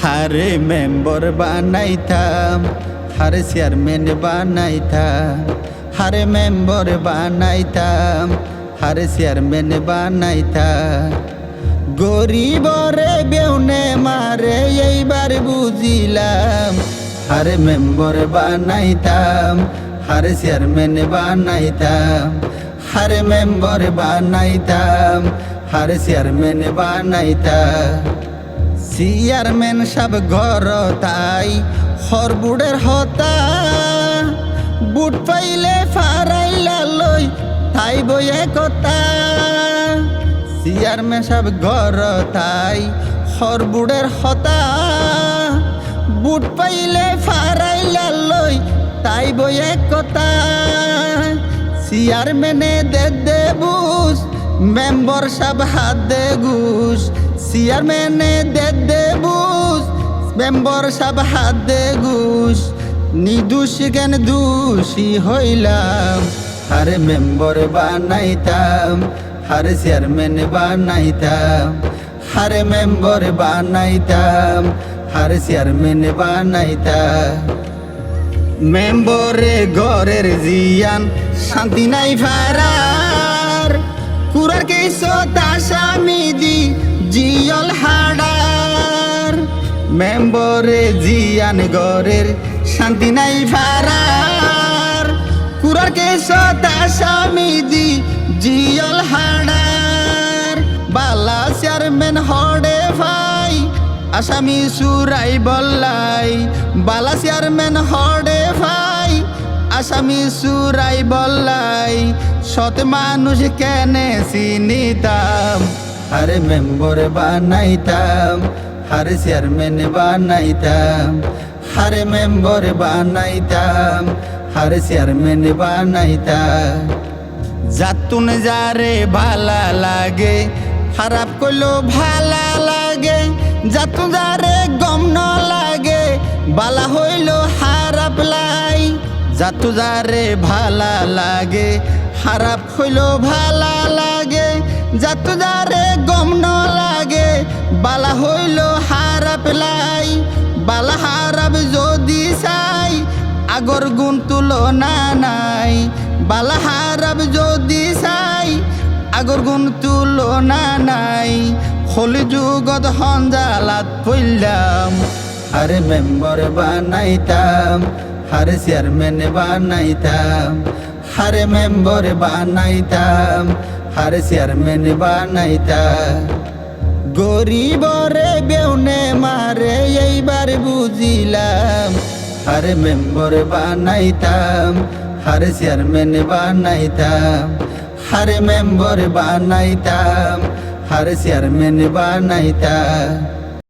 হারে মেম্বার বানাইতাম, হারে চেয়ারম্যান বানাইতাম, হারে মেম্বার বানাইতাম, হারে চেয়ারম্যান বানাইতাম। গরিবরে বেউনে মারে এইবার বুঝিলাম, হারে মেম্বার বানাইতাম, হারে চেয়ারম্যান বানাইতাম, হারে মেম্বার বানাইতাম, হারে চেয়ারম্যান বানাইতাম। চেয়ারম্যান সব ঘর তাই হরবুড়ের হতা, বুট পাইলে ফারাইলা লই তাই বইয়ে কথা। চেয়ারম্যান সব ঘর তাই হরবুড়ের হতা, বুট পাইলে ফারাইলা লই তাই বইয়ে কথা। চেয়ারম্যানে দে বুঝ, মেম্বার সব হাত দে ঘুষ। চেয়ারম্যানে দে বুঝ, মেম্বার সব হাত দে ঘুষ। নিদোষ কেন দোষী হইলাম, হারে মেম্বার বানাইতাম, হারে চেয়ারম্যান বানাইতাম, হারে মেম্বার বানাইতাম, হারে চেয়ারম্যান বানাইতাম। মেম্বরে ঘরের জিয়ান শান্তি নাই ফারার, কুরার কেসত আসামি দি জিয়ল হাডার। মেম্বরে জিয়ান ঘরের শান্তি নাই ফারার, কুরার কেসত আসামি দি জিয়ল হাডার। বালা চেয়ারম্যান হডে ভাই আসামি সুরাই বললাই, বালা চেয়ারম্যান হডে ভাই আসামি সুরাই বললাই। সৎ মানুষ কেনে চিনিতাম, হারে মেম্বার বানাইতাম, হারে চেয়ারম্যান বানাইতাম, হারে মেম্বার বানাইতাম, হারে চেয়ারম্যান বানাইতাম। যাতুন যারে ভালা লাগে খারাপ কইলো ভালা লাগে, যাতুন যারে গম ন লাগে বালা হইলো খারাপ লাই। যাতু যারে ভালা লাগে খারাপ হইলো ভালা লাগে, যাতু যারে গম ন লাগে বালা হইলো খারাপ লাই। বালা খারাপ যদি চাই আগর গুণ তুলনা নাই, বালা খারাপ যদি চাই আগর গুণ তুলনা নাই। হলি যুগত সঞ্জালাত পইলাম, হারে মেম্বার বানাইতাম, হারে চেয়ারম্যান বানাইতাম, হারে মেম্বার বানাইতাম, হারে চেয়ারম্যান বানাইতাম। গরিবরে বেউনে মারে এইবার বুঝিলাম, হারে মেম্বার বানাইতাম, হারে চেয়ারম্যান বানাইতাম, হারে মেম্বার বানাইতাম, হারে চেয়ারম্যান বানাইতাম।